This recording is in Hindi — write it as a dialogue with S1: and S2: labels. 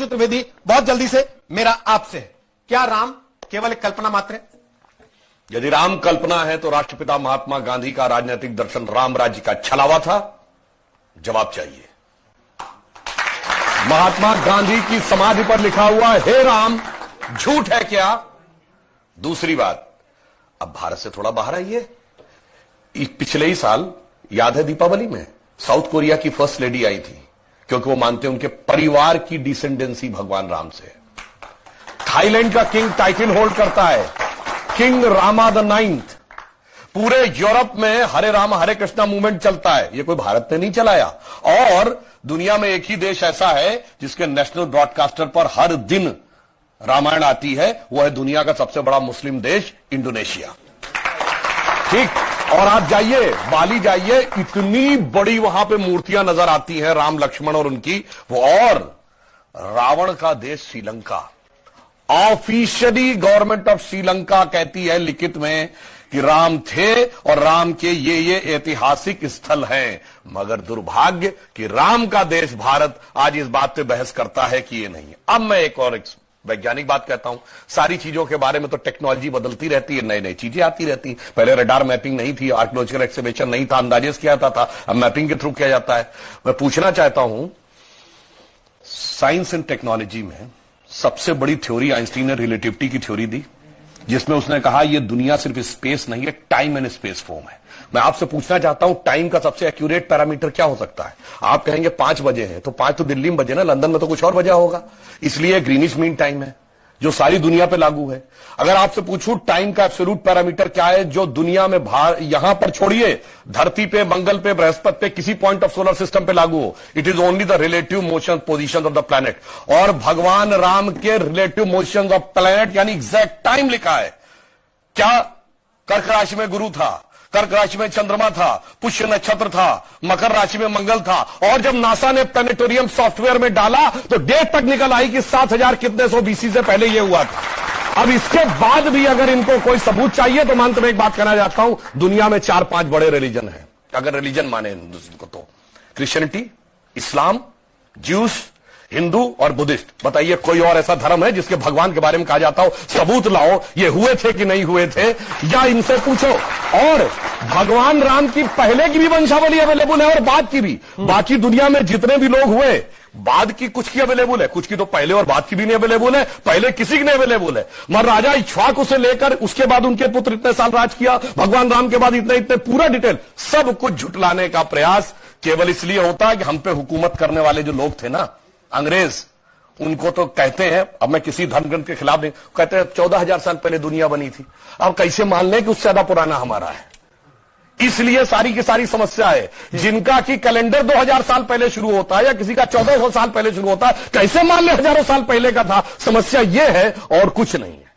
S1: त्रिवेदी, बहुत जल्दी से मेरा आपसे, क्या राम केवल एक कल्पना मात्र है?
S2: यदि राम कल्पना है तो राष्ट्रपिता महात्मा गांधी का राजनीतिक दर्शन राम राज्य का छलावा था? जवाब चाहिए। महात्मा गांधी की समाधि पर लिखा हुआ हे राम झूठ है क्या? दूसरी बात, अब भारत से थोड़ा बाहर आइए। पिछले ही साल याद है दीपावली में साउथ कोरिया की फर्स्ट लेडी आई थी, क्योंकि वो मानते हैं उनके परिवार की डिसेंडेंसी भगवान राम से। थाईलैंड का किंग टाइटल होल्ड करता है, किंग रामा द 9th। पूरे यूरोप में हरे राम हरे कृष्णा मूवमेंट चलता है, ये कोई भारत ने नहीं चलाया। और दुनिया में एक ही देश ऐसा है जिसके नेशनल ब्रॉडकास्टर पर हर दिन रामायण आती है, वो है दुनिया का सबसे बड़ा मुस्लिम देश इंडोनेशिया। ठीक, और आप जाइए बाली जाइए, इतनी बड़ी वहां पे मूर्तियां नजर आती हैं राम लक्ष्मण और उनकी वो। और रावण का देश Sri Lanka, officially government of Sri Lanka कहती है लिखित में कि राम थे और राम के ये ऐतिहासिक स्थल हैं, मगर दुर्भाग्य कि राम का देश भारत आज इस बात पे बहस करता है कि ये नहीं है। अब मैं एक वैज्ञानिक बात कहता हूं, सारी चीजों के बारे में तो टेक्नोलॉजी बदलती रहती है, नई नई चीजें आती रहती हैं। पहले रडार मैपिंग नहीं थी, आर्कियोलॉजिकल एक्सकवेशन नहीं था, अंदाजे किया जाता था, अब मैपिंग के थ्रू किया जाता है। मैं पूछना चाहता हूं, साइंस एंड टेक्नोलॉजी में सबसे बड़ी थ्योरी आइंस्टीन ने रिलेटिविटी की थ्योरी दी, जिसमें उसने कहा यह दुनिया सिर्फ स्पेस नहीं है, टाइम एंड स्पेस फॉर्म है। मैं आपसे पूछना चाहता हूं, टाइम का सबसे एक्यूरेट पैरामीटर क्या हो सकता है? आप कहेंगे 5 बजे हैं, तो 5 तो दिल्ली में बजे ना, लंदन में तो कुछ और वजह होगा, इसलिए ग्रीनिच मीन टाइम है जो सारी दुनिया पे लागू है। अगर आपसे पूछूं टाइम का एब्सोल्यूट पैरामीटर क्या है जो दुनिया में यहां पर छोड़िए, धरती पे, मंगल पे, बृहस्पति पे, किसी पॉइंट ऑफ सोलर सिस्टम पे लागू हो, it is only the relative motion position of the planet. और भगवान राम के रिलेटिव मोशन ऑफ प्लैनेट यानी एग्जैक्ट टाइम लिखा है। क्या कर्क राशि में गुरु था, कर्क राशि में चंद्रमा था, पुष्य नक्षत्र था, मकर राशि में मंगल था, और जब नासा ने प्लैनेटोरियम सॉफ्टवेयर में डाला तो डेट तक निकल आई कि 7000 कितने सौ बीसी से पहले यह हुआ था। अब इसके बाद भी अगर इनको कोई सबूत चाहिए तो मैं अंत में एक बात कहना चाहता हूं, दुनिया में 4-5 बड़े रिलीजन हैं, अगर रिलीजन माने को तो क्रिश्चियनिटी, इस्लाम, ज्यूस, हिंदू और बुद्धिस्ट। बताइए कोई और ऐसा धर्म है जिसके भगवान के बारे में कहा जाता हो सबूत लाओ ये हुए थे कि नहीं हुए थे, या इनसे पूछो। और भगवान राम की पहले की भी वंशावली अवेलेबल है और बाद की भी। बाकी दुनिया में जितने भी लोग हुए, बाद की कुछ की अवेलेबल है, कुछ की तो पहले और बाद की भी नहीं अवेलेबल है, पहले किसी की नहीं अवेलेबल है। मगर राजा इक्ष्वाकु से लेकर उसके बाद उनके पुत्र इतने साल राज किया, भगवान राम के बाद इतने पूरा डिटेल सब कुछ झुटलाने का प्रयास केवल इसलिए होता है कि हम पे हुकूमत करने वाले जो लोग थे ना, अंग्रेज, उनको तो कहते हैं, अब मैं किसी धर्म ग्रंथ के खिलाफ नहीं, कहते हैं 14,000 साल पहले दुनिया बनी थी। अब कैसे मान लें कि उससे ज्यादा पुराना हमारा है? इसलिए सारी की सारी समस्या है। जिनका कि कैलेंडर 2000 साल पहले शुरू होता है या किसी का 1400 साल पहले शुरू होता है, कैसे मान ले हजारों साल पहले का था? समस्या यह है और कुछ नहीं है।